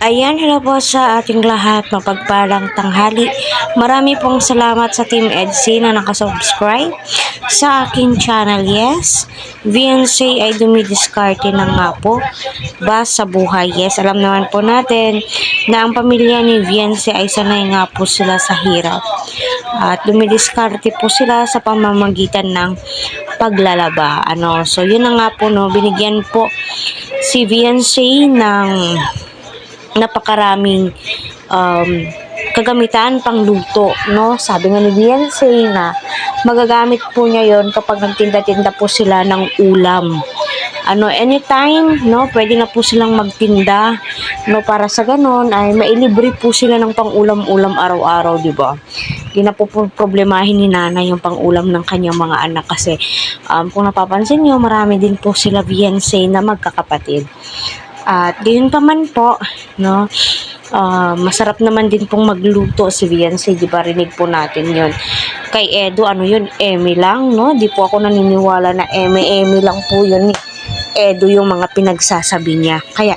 Ayan, hello po sa ating lahat. Mapagpalang tanghali. Marami pong salamat sa Team EDC na nakasubscribe sa aking channel. Yes, VNC ay dumidiskarte na nga po ba sa buhay. Yes, alam naman po natin na ang pamilya ni VNC ay sanay nga po sila sa hirap. At dumidiskarte po sila sa pamamagitan ng paglalaba. So yun na nga po, no, binigyan po si VNC ng napakaraming kagamitan pang luto, no? Sabi nga ni Beyonce na magagamit po niya yon kapag nagtinda-tinda po sila ng ulam. Anytime, no? Pwede na po silang magtinda, no? Para sa ganon ay mailibre po sila ng pang-ulam-ulam araw-araw, di ba? Di na po problemahin ni nanay yung pang-ulam ng kanyang mga anak kasi kung napapansin niyo, marami din po sila Beyonce na magkakapatid. At gayon pa man po, no, masarap naman din pong magluto si Beyonce, di ba? Rinig po natin yon. Kay Edo, yun, Eme lang, no? Di po ako naniniwala na Eme lang po yun. Edo yung mga pinagsasabi niya. Kaya,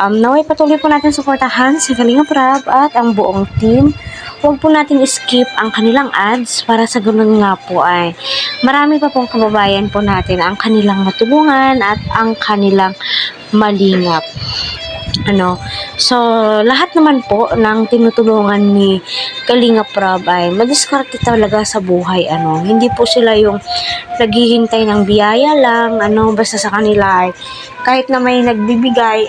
naway patuloy po natin suportahan si Kalingap Rab at ang buong team. Huwag po natin skip ang kanilang ads para sa ganun nga po ay marami pa pong kababayan po natin ang kanilang matulungan at ang kanilang malingap. So, lahat naman po ng tinutulungan ni Kalingap Rab ay madiskarte talaga sa buhay. Hindi po sila yung naghihintay ng biyaya lang, basta sa kanila ay kahit na may nagbibigay,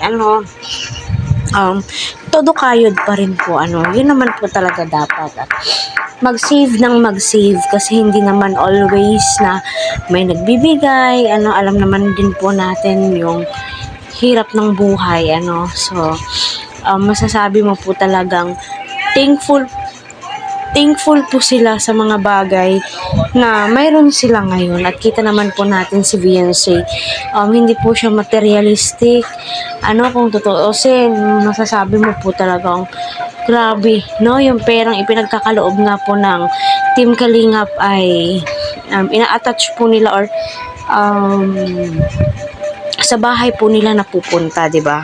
todo kayod pa rin po. Yun naman po talaga dapat. Mag-save ng mag-save kasi hindi naman always na may nagbibigay. Alam naman din po natin yung hirap ng buhay. So, masasabi mo po talagang thankful po sila sa mga bagay na mayroon sila ngayon. At kita naman po natin si Beyonce, hindi po siya materialistic. Kung totoo kasi masasabi mo po talagang grabe, no? Yung perang ipinagkakaloob nga po ng Team Kalingap ay ina-attach po nila or sa bahay po nila napupunta, 'di ba?